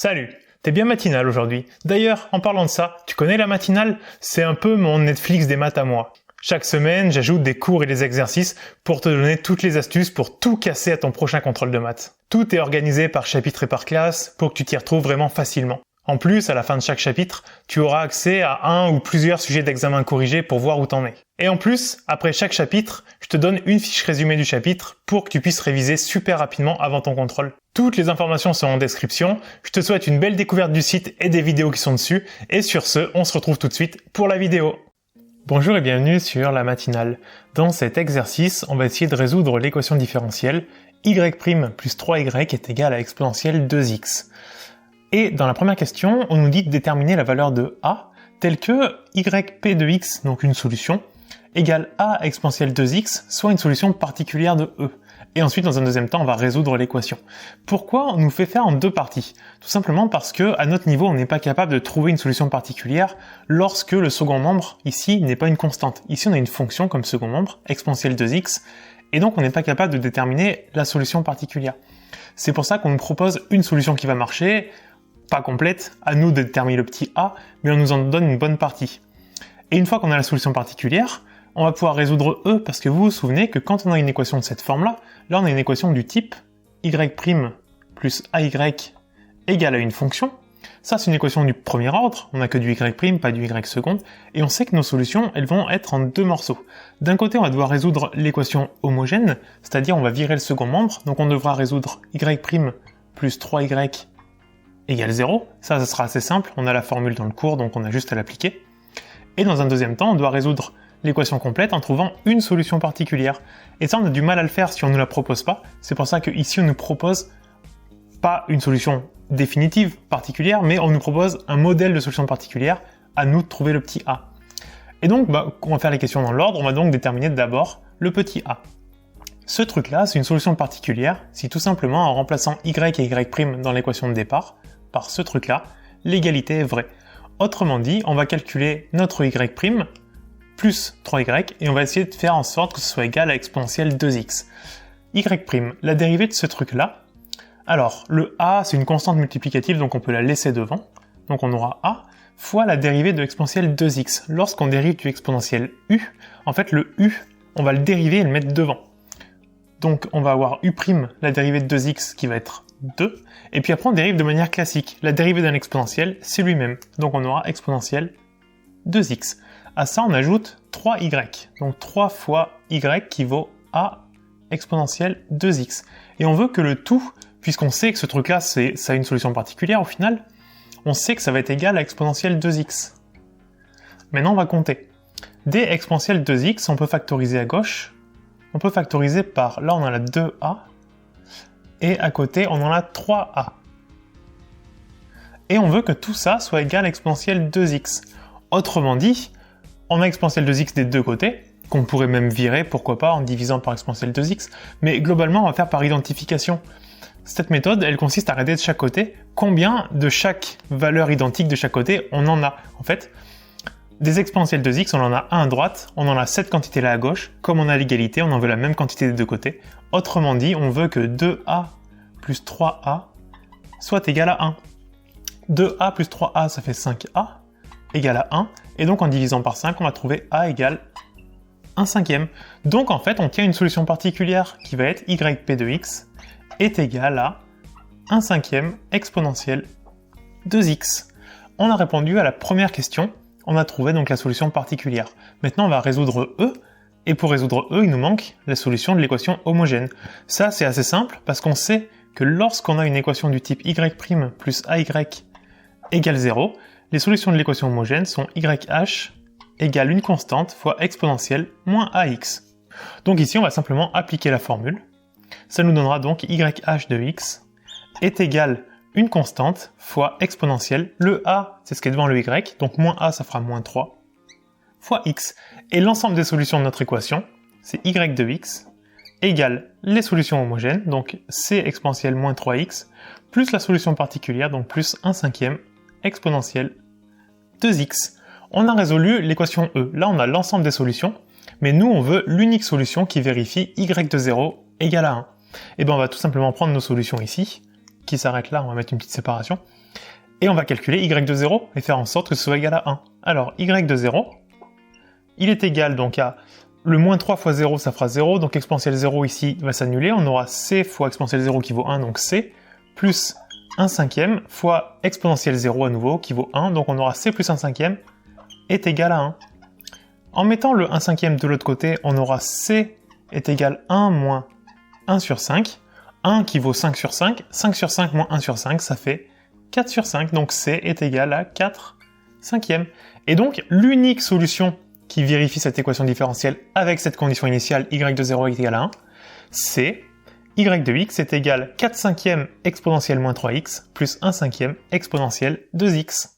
Salut, t'es bien matinal aujourd'hui. D'ailleurs, en parlant de ça, tu connais la matinale? C'est un peu mon Netflix des maths à moi. Chaque semaine, j'ajoute des cours et des exercices pour te donner toutes les astuces pour tout casser à ton prochain contrôle de maths. Tout est organisé par chapitre et par classe pour que tu t'y retrouves vraiment facilement. En plus, à la fin de chaque chapitre, tu auras accès à un ou plusieurs sujets d'examen corrigés pour voir où t'en es. Et en plus, après chaque chapitre, je te donne une fiche résumée du chapitre pour que tu puisses réviser super rapidement avant ton contrôle. Toutes les informations sont en description. Je te souhaite une belle découverte du site et des vidéos qui sont dessus. Et sur ce, on se retrouve tout de suite pour la vidéo. Bonjour et bienvenue sur la matinale. Dans cet exercice, on va essayer de résoudre l'équation différentielle y' plus 3y est égal à exponentielle 2x. Et dans la première question, on nous dit de déterminer la valeur de a telle que yp de x, donc une solution, égale a exponentielle 2x, soit une solution particulière de e. Et ensuite, dans un deuxième temps, on va résoudre l'équation. Pourquoi on nous fait faire en deux parties? Tout simplement parce que, à notre niveau, on n'est pas capable de trouver une solution particulière lorsque le second membre, ici, n'est pas une constante. Ici, on a une fonction comme second membre, exponentielle 2x, et donc on n'est pas capable de déterminer la solution particulière. C'est pour ça qu'on nous propose une solution qui va marcher, pas complète, à nous de déterminer le petit a, mais on nous en donne une bonne partie. Et une fois qu'on a la solution particulière, on va pouvoir résoudre e, parce que vous vous souvenez que quand on a une équation de cette forme-là, là on a une équation du type y' plus ay égale à une fonction. Ça c'est une équation du premier ordre, on n'a que du y', pas du y second, et on sait que nos solutions, elles vont être en deux morceaux. D'un côté, on va devoir résoudre l'équation homogène, c'est-à-dire on va virer le second membre, donc on devra résoudre y' plus 3y égale 0, ça sera assez simple, on a la formule dans le cours, donc on a juste à l'appliquer. Et dans un deuxième temps, on doit résoudre l'équation complète en trouvant une solution particulière. Et ça, on a du mal à le faire si on ne la propose pas, c'est pour ça qu'ici on nous propose pas une solution définitive particulière, mais on nous propose un modèle de solution particulière, à nous de trouver le petit a. Et donc, on va faire les questions dans l'ordre, on va donc déterminer d'abord le petit a. Ce truc-là, c'est une solution particulière si tout simplement en remplaçant y et y' dans l'équation de départ, par ce truc-là, l'égalité est vraie. Autrement dit, on va calculer notre y' plus 3y et on va essayer de faire en sorte que ce soit égal à exponentielle 2x. y', la dérivée de ce truc-là, alors le a c'est une constante multiplicative donc on peut la laisser devant, donc on aura a fois la dérivée de exponentielle 2x. Lorsqu'on dérive du exponentiel u, en fait le u, on va le dériver et le mettre devant. Donc on va avoir u', la dérivée de 2x qui va être 2, et puis après on dérive de manière classique. La dérivée d'un exponentiel, c'est lui-même, donc on aura exponentielle 2x. À ça on ajoute 3y, donc 3 fois y qui vaut a exponentielle 2x. Et on veut que le tout, puisqu'on sait que ce truc-là, ça a une solution particulière au final, on sait que ça va être égal à exponentielle 2x. Maintenant on va compter. Dès exponentielle 2x, on peut factoriser à gauche, on peut factoriser par, là on a la 2a, et à côté, on en a 3a. Et on veut que tout ça soit égal à exponentielle 2x. Autrement dit, on a exponentielle 2x des deux côtés, qu'on pourrait même virer, pourquoi pas, en divisant par exponentielle 2x, mais globalement, on va faire par identification. Cette méthode, elle consiste à regarder de chaque côté combien de chaque valeur identique de chaque côté on en a. En fait, des exponentielles 2x, on en a un à droite, on en a cette quantité-là à gauche. Comme on a l'égalité, on en veut la même quantité des deux côtés. Autrement dit, on veut que 2a plus 3a soit égal à 1. 2a plus 3a, ça fait 5a, égal à 1. Et donc, en divisant par 5, on va trouver a égale 1 cinquième. Donc, en fait, on tient une solution particulière qui va être yp de x est égal à 1 cinquième exponentielle 2x. On a répondu à la première question. On a trouvé donc la solution particulière. Maintenant, on va résoudre e, et pour résoudre e, il nous manque la solution de l'équation homogène. Ça, c'est assez simple, parce qu'on sait que lorsqu'on a une équation du type y' plus ay égale 0, les solutions de l'équation homogène sont yh égale une constante fois exponentielle moins ax. Donc ici, on va simplement appliquer la formule. Ça nous donnera donc yh de x est égal une constante fois exponentielle, le a c'est ce qui est devant le y, donc moins a ça fera moins 3, fois x. Et l'ensemble des solutions de notre équation, c'est y de x, égale les solutions homogènes, donc c exponentielle moins 3x, plus la solution particulière, donc plus 1 cinquième exponentielle 2x. On a résolu l'équation e, là on a l'ensemble des solutions, mais nous on veut l'unique solution qui vérifie y de 0 égale à 1. Et bien on va tout simplement prendre nos solutions ici, qui s'arrête là, on va mettre une petite séparation. Et on va calculer y de 0 et faire en sorte que ce soit égal à 1. Alors, y de 0, il est égal donc à le moins 3 fois 0, ça fera 0, donc exponentielle 0 ici va s'annuler, on aura c fois exponentielle 0 qui vaut 1, donc c, plus 1 cinquième fois exponentielle 0 à nouveau qui vaut 1, donc on aura c plus 1 cinquième est égal à 1. En mettant le 1 cinquième de l'autre côté, on aura c est égal à 1 moins 1 sur 5, 1 qui vaut 5 sur 5 sur 5 moins 1 sur 5, ça fait 4 sur 5, donc c est égal à 4 cinquièmes. Et donc, l'unique solution qui vérifie cette équation différentielle avec cette condition initiale y de 0 est égal à 1, c'est y de x est égal à 4 cinquièmes exponentielle moins 3x plus 1 cinquième exponentielle 2x.